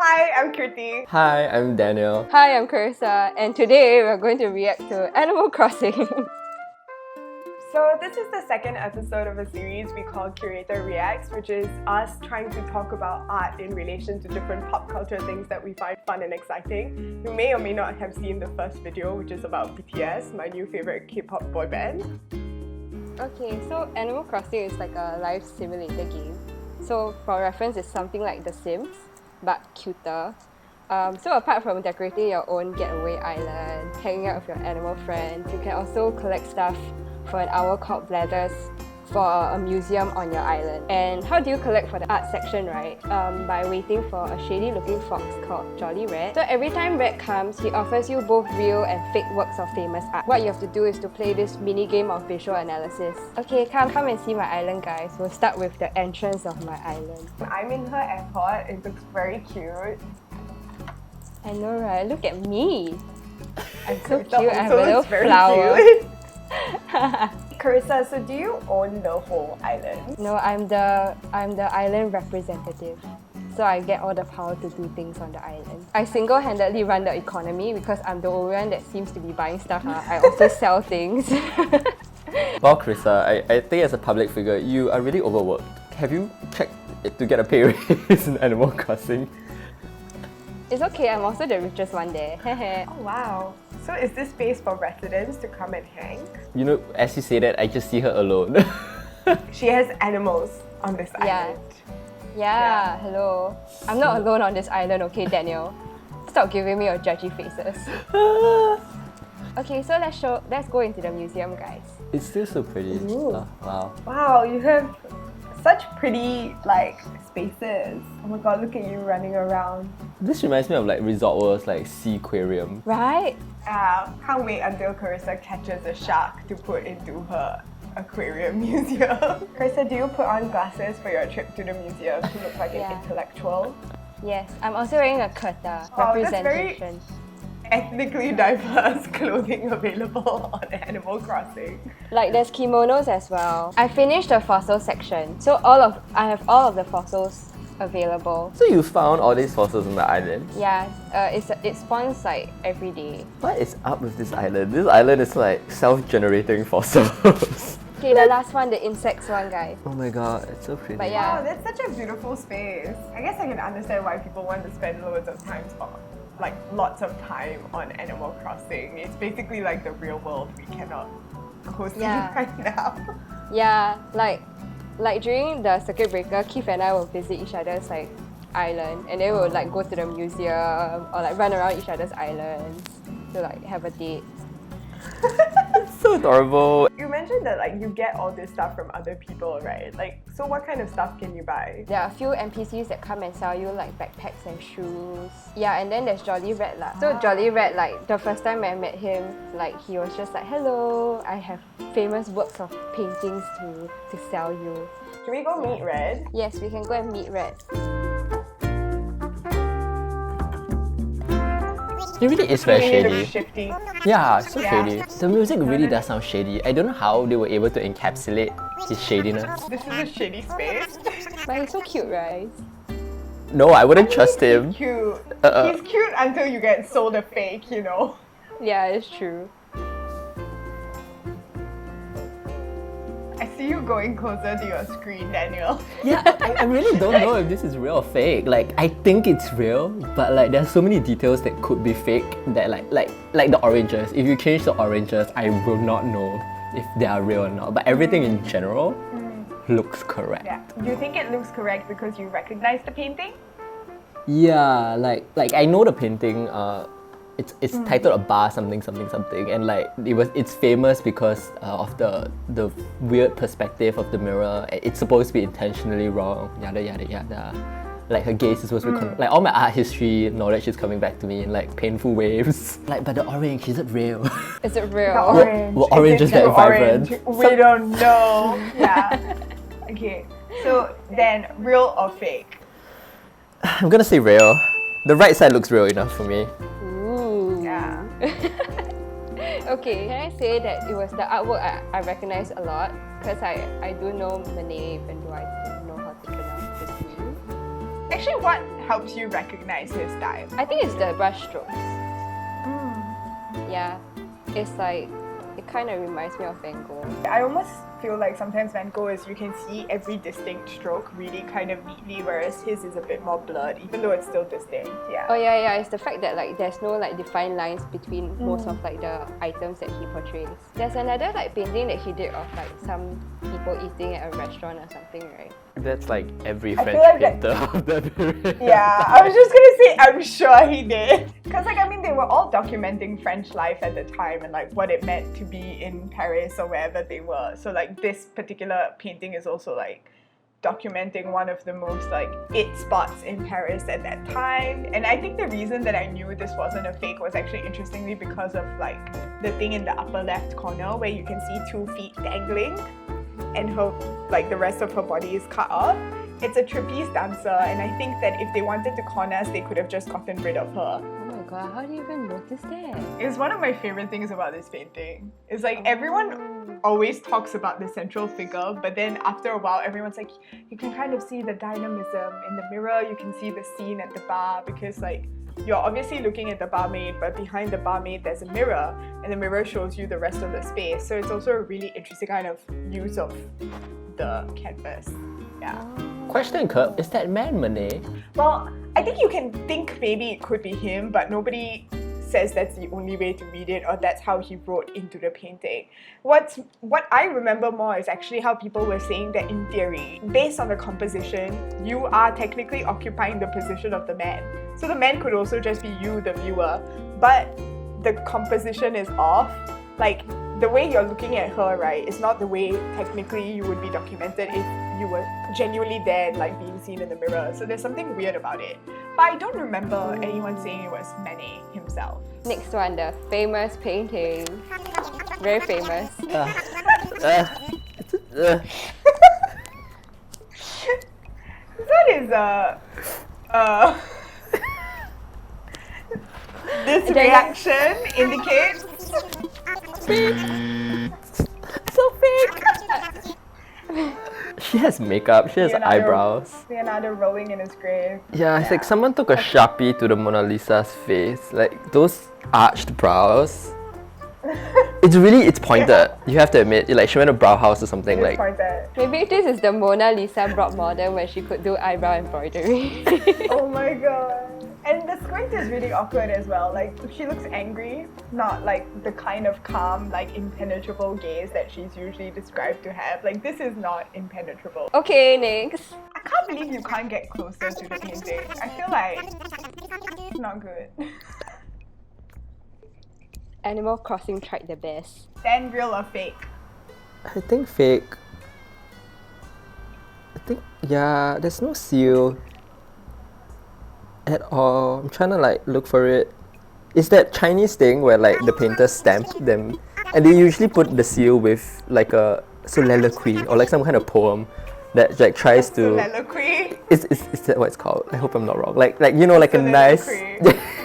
Hi, I'm Kirti. Hi, I'm Daniel. Hi, I'm Carissa, and today we're going to react to Animal Crossing. So this is the second episode of a series we call Curator Reacts, which is us trying to talk about art in relation to different pop culture things that we find fun and exciting. You may or may not have seen the first video, which is about BTS, my new favorite K-pop boy band. Okay, so Animal Crossing is like a life simulator game. So for reference, it's something like The Sims, but cuter. So apart from decorating your own getaway island, hanging out with your animal friends, you can also collect stuff for an hour called Blathers for a museum on your island. And how do you collect for the art section, right? By waiting for a shady looking fox called Jolly Red. So every time Red comes, he offers you both real and fake works of famous art. What you have to do is to play this mini game of visual analysis. Okay, come and see my island, guys. We'll start with the entrance of my island. I'm in her airport. It looks very cute. I know, right? Look at me. I'm so Carissa cute. I have a also little looks very flower. cute. Carissa, so do you own the whole island? No, I'm the island representative. So I get all the power to do things on the island. I single-handedly run the economy because I'm the only one that seems to be buying stuff. I also sell things. Well, Carissa, I think as a public figure, you are really overworked. Have you checked to get a pay raise in Animal Crossing? It's okay, I'm also the richest one there. Oh wow. So is this space for residents to come and hang? You know, as you say that, I just see her alone. She has animals on this Yeah. island. Yeah, hello. I'm not alone on this island, okay, Daniel? Stop giving me your judgy faces. Okay, so let's go into the museum, guys. It's still so pretty. Ooh. Oh, wow. Wow, you have such pretty spaces. Oh my god, look at you running around. This reminds me of like Resort World's like Sea Aquarium. Right? Can't wait until Carissa catches a shark to put into her aquarium museum. Carissa, do you put on glasses for your trip to the museum to look like Yeah. an intellectual? Yes, I'm also wearing a kurta Wow, that's very- representation. Ethnically diverse clothing available on Animal Crossing. Like there's kimonos as well. I finished the fossil section, so I have all of the fossils available. So you found all these fossils on the island? Yeah, it spawns like every day. What is up with this island? This island is like self-generating fossils. Okay, the last one, the insects one, guys. Oh my god, it's so pretty. But yeah. Wow, that's such a beautiful space. I guess I can understand why people want to spend loads of time lots of time on Animal Crossing. It's basically like the real world we cannot go see Yeah. right now. Yeah, like during the circuit breaker, Keith and I will visit each other's island, and then we'll go to the museum or run around each other's islands to have a date. It's so adorable. You mentioned that you get all this stuff from other people, right? So what kind of stuff can you buy? There are a few NPCs that come and sell you backpacks and shoes. Yeah, and then there's Jolly Red lah. So Jolly Red, the first time I met him, he was just hello, I have famous works of paintings to sell you. Can we go meet Red? Yes, we can go and meet Red. It really is very Really shady. looks shifty. Yeah, so Yeah. shady. The music really does sound shady. I don't know how they were able to encapsulate his shadiness. This is a shady space. But he's so cute, right? No, I wouldn't trust him. He's cute. Uh-uh. He's cute until you get sold a fake, you know. Yeah, it's true. I see you going closer to your screen, Daniel. Yeah, I really don't know if this is real or fake. I think it's real, but there's so many details that could be fake that like the oranges. If you change the oranges, I will not know if they are real or not. But everything in general looks correct. Yeah. Do you think it looks correct because you recognize the painting? Yeah, I know the painting. It's titled A Bar something something something, and it's famous because of the weird perspective of the mirror. It's supposed to be intentionally wrong. Yada yada yada. Her gaze is supposed to be all my art history knowledge is coming back to me in painful waves. But the orange, is it real? Is it real? The orange. Well, orange is that the vibrant? orange? We don't know. Yeah. Okay. So then, real or fake? I'm gonna say real. The right side looks real enough for me. Ooh. Yeah. Okay, can I say that it was the artwork I recognized a lot because I do know the name even though I don't know how to pronounce this name. Actually, what helps you recognize his style? I think it's the brush strokes. Yeah, it's like, it kind of reminds me of Van Gogh. I almost feel like sometimes Van Gogh is you can see every distinct stroke really kind of neatly, whereas his is a bit more blurred, even though it's still distinct. Yeah. Oh yeah, it's the fact that like there's no like defined lines between most of like the items that he portrays. There's another like painting that he did of like some people eating at a restaurant or something, right? That's like every I French feel like painter of the period. Yeah, I was just gonna say, I'm sure he did. Because like, I mean, they were all documenting French life at the time and like what it meant to be in Paris or wherever they were. So like this particular painting is also like documenting one of the most like it spots in Paris at that time. And I think the reason that I knew this wasn't a fake was actually interestingly because of like the thing in the upper left corner where you can see 2 feet dangling and her, like the rest of her body is cut off. It's a trapeze dancer, and I think that if they wanted to con us, they could have just gotten rid of her. Oh my god, how do you even notice that? It's one of my favorite things about this painting. It's like everyone always talks about the central figure, but then after a while, everyone's like, you can kind of see the dynamism in the mirror, you can see the scene at the bar, because like, you're obviously looking at the barmaid, but behind the barmaid there's a mirror, and the mirror shows you the rest of the space. So it's also a really interesting kind of use of the canvas. Yeah. Question, Kurt, is that man Monet? Well, I think you can think maybe it could be him, but nobody says that's the only way to read it or that's how he wrote into the painting. What I remember more is actually how people were saying that in theory, based on the composition, you are technically occupying the position of the man. So the man could also just be you, the viewer, but the composition is off. Like, the way you're looking at her, right, is not the way technically you would be documented if you were genuinely there and like being seen in the mirror. So there's something weird about it. But I don't remember anyone saying it was Manet himself. Next one, the famous painting. Very famous. This one is this reaction indicates So fake! She has makeup, she has eyebrows. Leonardo rolling in his grave. Yeah, it's like someone took a Sharpie to the Mona Lisa's face. Like those arched brows. It's pointed. Yeah. You have to admit, like she went to Brauhaus or something. Like pointed. Maybe this is the Mona Lisa brought modern when she could do eyebrow embroidery. Oh my god. And the squint is really awkward as well. Like, she looks angry, not like the kind of calm, like impenetrable gaze that she's usually described to have. Like, this is not impenetrable. Okay, next. I can't believe you can't get closer to the painting. I feel like it's not good. Animal Crossing tried their best. Then real or fake? I think fake. I think, yeah, there's no seal at all. I'm trying to like look for it. It's that Chinese thing where like the painters stamp them and they usually put the seal with like a soliloquy or like some kind of poem that like tries to... Soliloquy? Is that what it's called? I hope I'm not wrong. Like you know, like soliloquy. A nice...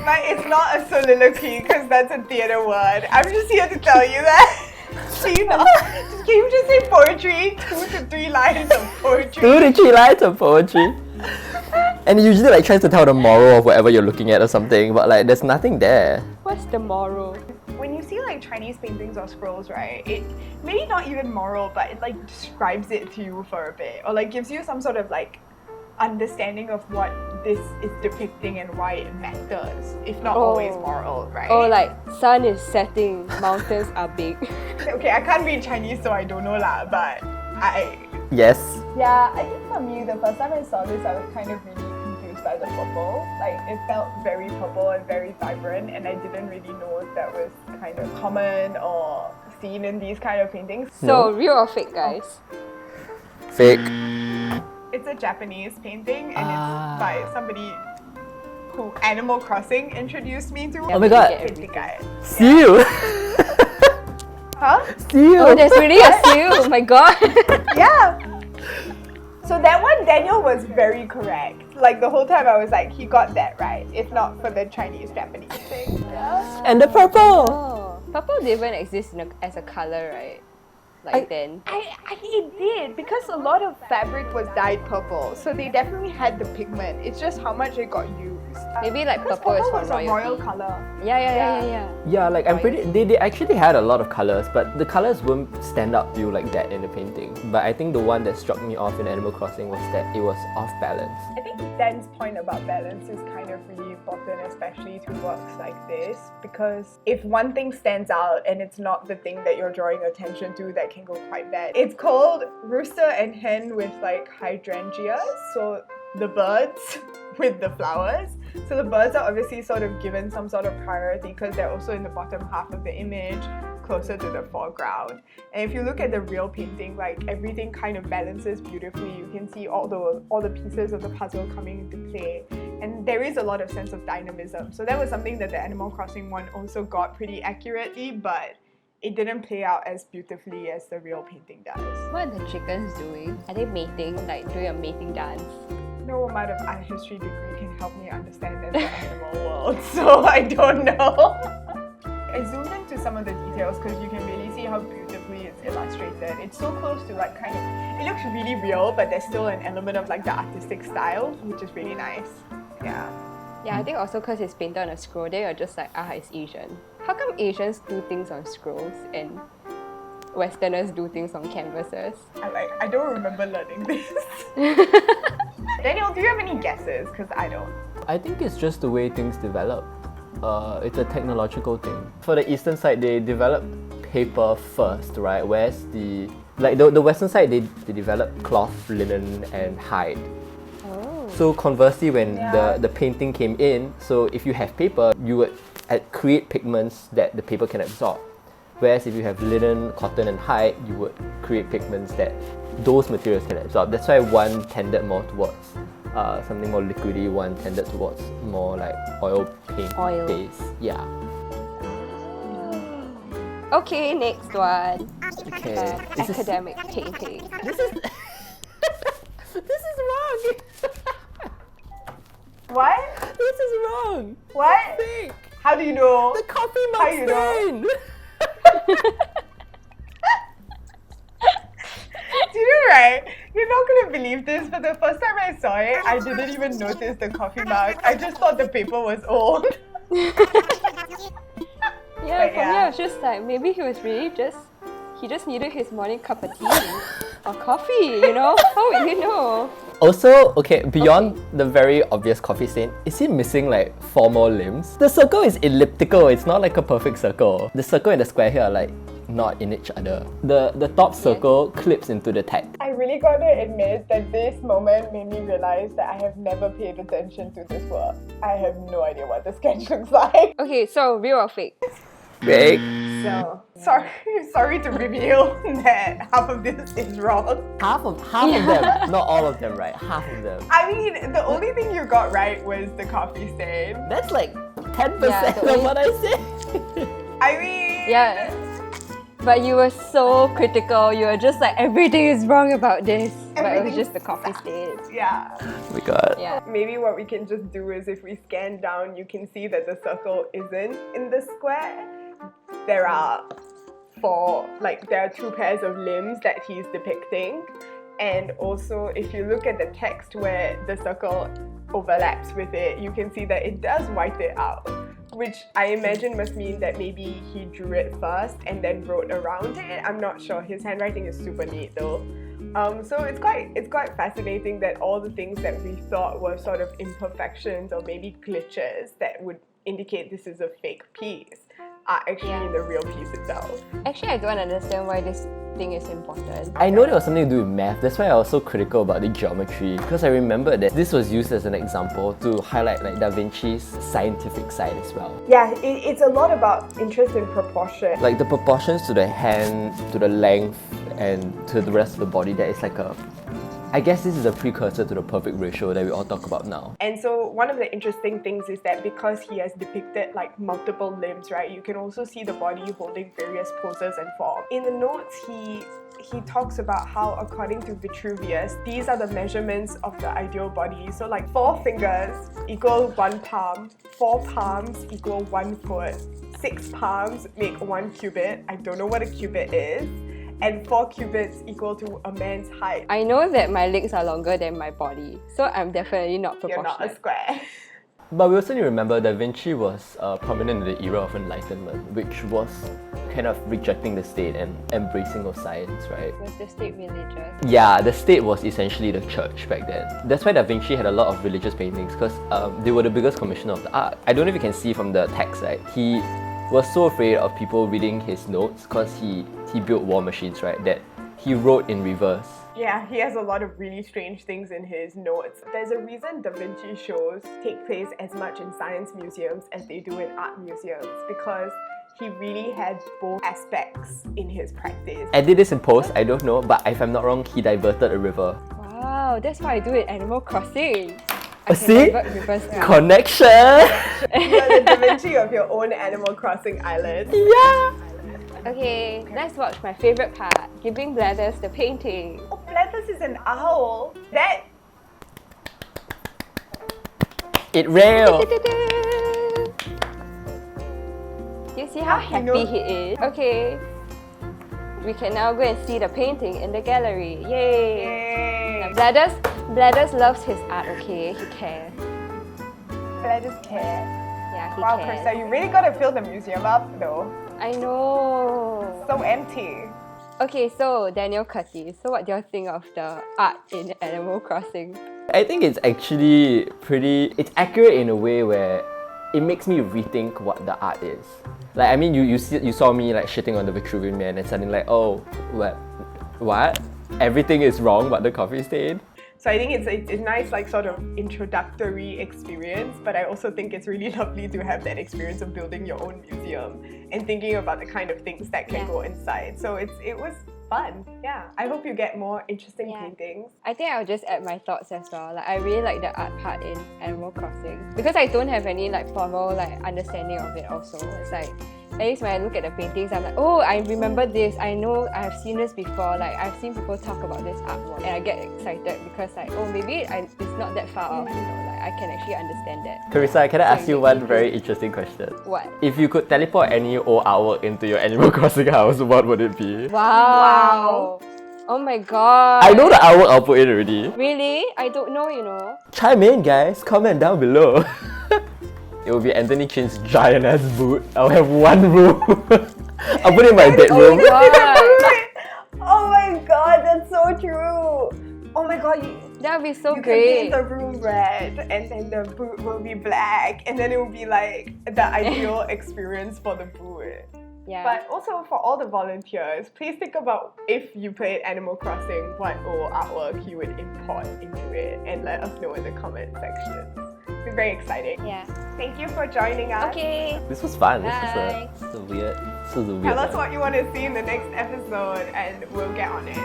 But it's not a soliloquy because that's a theatre word. I'm just here to tell you that. Can you just say poetry? 2 to 3 lines of poetry. 2 to 3 lines of poetry. And it usually like tries to tell the moral of whatever you're looking at or something, but like there's nothing there. What's the moral? When you see like Chinese paintings or scrolls, right, it maybe not even moral, but it like describes it to you for a bit, or like gives you some sort of like understanding of what this is depicting and why it matters, if not always moral, right? Oh, like sun is setting, mountains are big. Okay, I can't read Chinese, so I don't know lah, but Yes. Yeah, I think for me, the first time I saw this, I was kind of really confused by the purple. Like, it felt very purple and very vibrant, and I didn't really know if that was kind of common or seen in these kind of paintings. So, real or fake, guys? Fake. It's a Japanese painting, and it's by somebody who Animal Crossing introduced me to. Oh my god. Seal! Huh? Seal! Oh, there's really a seal! Oh my god! Yeah! So that one, Daniel was very correct. Like the whole time I was like, he got that right. If not for the Chinese-Japanese thing. Yeah. And the purple! Oh, purple didn't even exist as a colour, right? then? It did, because a lot of fabric was dyed purple, so they definitely had the pigment. It's just how much it got used. Maybe like Because purple is for was a royal royalty. color. Yeah. Yeah, like I'm pretty. They actually had a lot of colors, but the colors won't stand out to you like that in the painting. But I think the one that struck me off in Animal Crossing was that it was off balance. I think Dan's point about balance is kind of really important, especially to works like this, because if one thing stands out and it's not the thing that you're drawing attention to, that can go quite bad. It's called Rooster and Hen with like hydrangeas, so the birds with the flowers. So the birds are obviously sort of given some sort of priority because they're also in the bottom half of the image, closer to the foreground. And if you look at the real painting, like everything kind of balances beautifully. You can see all the pieces of the puzzle coming into play. And there is a lot of sense of dynamism. So that was something that the Animal Crossing one also got pretty accurately, but it didn't play out as beautifully as the real painting does. What are the chickens doing? Are they mating, like doing a mating dance? No amount of art history degree can help me understand the animal world, so I don't know. I zoomed into some of the details because you can really see how beautifully it's illustrated. It's so close to like kind of, it looks really real, but there's still an element of like the artistic style, which is really nice. Yeah. Yeah, I think also because it's painted on a scroll, they are just like, it's Asian. How come Asians do things on scrolls and Westerners do things on canvases? I don't remember learning this. Daniel, do you have any guesses? Because I don't. I think it's just the way things develop. It's a technological thing. For the eastern side, they developed paper first, right? Whereas the western side, they developed cloth, linen, and hide. Oh. So conversely, when the painting came in, so if you have paper, you would create pigments that the paper can absorb. Whereas if you have linen, cotton, and hide, you would create pigments that those materials can absorb. That's why one tended more towards something more liquidy, one tended towards more like oil paint base. Yeah. Okay, next one. Okay. Academic painting. This is this is wrong. What? This is wrong. What? Think. How do you know? The coffee How mug you know? stain. Do you know, right? You're not gonna believe this, but the first time I saw it, I didn't even notice the coffee mug. I just thought the paper was old. Yeah, But for me I was just like, maybe he just needed his morning cup of tea or coffee, you know? How would you know? Also, okay, beyond the very obvious coffee stain, is he missing like 4 more limbs? The circle is elliptical, it's not like a perfect circle. The circle and the square here are like not in each other. The top circle clips into the text. I really gotta admit that this moment made me realize that I have never paid attention to this work. I have no idea what the sketch looks like. Okay, so real or fake? Big. So, sorry to reveal that half of this is wrong. Half of them, not all of them, right? Half of them. I mean, the only thing you got right was the coffee stain. That's like 10% Yeah, the of what I said. I mean... Yeah. But you were so critical, you were just like, everything is wrong about this. But it was just the coffee stain. Yeah. Oh my god. Yeah. Maybe what we can just do is if we scan down, you can see that the circle isn't in the square. There are 2 pairs of limbs that he's depicting. And also, if you look at the text where the circle overlaps with it, you can see that it does white it out, which I imagine must mean that maybe he drew it first and then wrote around it. I'm not sure. His handwriting is super neat though. So it's quite fascinating that all the things that we thought were sort of imperfections or maybe glitches that would indicate this is a fake piece are actually in the real piece itself. Actually, I don't understand why this thing is important. I know there was something to do with math, that's why I was so critical about the geometry, because I remember that this was used as an example to highlight like Da Vinci's scientific side as well. Yeah, it's a lot about interest in proportion. Like the proportions to the hand, to the length, and to the rest of the body, that is like I guess this is a precursor to the perfect ratio that we all talk about now. And so one of the interesting things is that because he has depicted like multiple limbs, right, you can also see the body holding various poses and forms. In the notes, he talks about how, according to Vitruvius, these are the measurements of the ideal body. So like 4 fingers equal 1 palm, 4 palms equal 1 foot, 6 palms make 1 cubit. I don't know what a cubit is. and 4 cubits equal to a man's height. I know that my legs are longer than my body, so I'm definitely not You're proportionate. not a square. But we also need to remember Da Vinci was prominent in the era of Enlightenment, which was kind of rejecting the state and embracing of science, right? Was the state religious? Yeah, the state was essentially the church back then. That's why Da Vinci had a lot of religious paintings, because they were the biggest commissioner of the art. I don't know if you can see from the text, right? He was so afraid of people reading his notes because he built war machines, right? That he wrote in reverse. Yeah, he has a lot of really strange things in his notes. There's a reason Da Vinci shows take place as much in science museums as they do in art museums, because he really had both aspects in his practice. I did this in post, I don't know, but if I'm not wrong, he diverted a river. Wow, that's what I do in Animal Crossing. I can See? divert rivers too. Connection! You're the Da Vinci of your own Animal Crossing island. Yeah! Okay, let's watch my favourite part, giving Blathers the painting. Oh, Blathers is an owl. That... It real! You see how happy he is? Okay, we can now go and see the painting in the gallery. Yay! Yay! Blathers loves his art, okay? He cares. Blathers care. Yeah, he Wow, cares. Carissa, you really gotta fill the museum up though. I know. So empty. Okay, so Daniel Kirti, so what do you think of the art in Animal Crossing? I think it's actually it's accurate in a way where it makes me rethink what the art is. Like, I mean, you saw me like shitting on the Vitruvian Man and suddenly like, oh, what? Everything is wrong but the coffee stain? So I think it's a nice like sort of introductory experience, but I also think it's really lovely to have that experience of building your own museum and thinking about the kind of things that can go inside. So it was fun. Yeah, I hope you get more interesting paintings. I think I'll just add my thoughts as well. Like, I really like the art part in Animal Crossing because I don't have any like formal like understanding of it also. It's like, at least when I look at the paintings, I'm like, oh, I remember this. I know I've seen this before. Like, I've seen people talk about this artwork, and I get excited because like, oh, maybe it's not that far off. You know, like I can actually understand that. Carissa, can I ask you one very interesting question? What? If you could teleport any old artwork into your Animal Crossing house, what would it be? Wow. Oh my god. I know the artwork I'll put in already. Really? I don't know, you know. Chime in, guys. Comment down below. It will be Anthony Chin's giant ass boot. I'll have one room. I'll put it in my bedroom. Oh my god, that's so true. Oh my god, that would be so you great. can paint the room red and then the boot will be black and then it will be like the ideal experience for the boot. Yeah. But also for all the volunteers, please think about if you played Animal Crossing, what old artwork you would import into it and let us know in the comment section. It's very exciting. Yeah. Thank you for joining us. Okay. This was fun. Bye. This is a weird. Tell us what you want to see in the next episode and we'll get on it.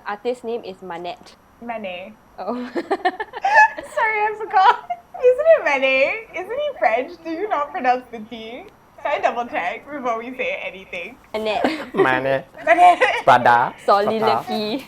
Artist name is Manette. Manet. Oh. Sorry, I forgot. Isn't it Manet? Isn't he French? Do you not pronounce the T? Can I double check before we say anything? Annette. Mane. Manet. Prada. Soliloquy.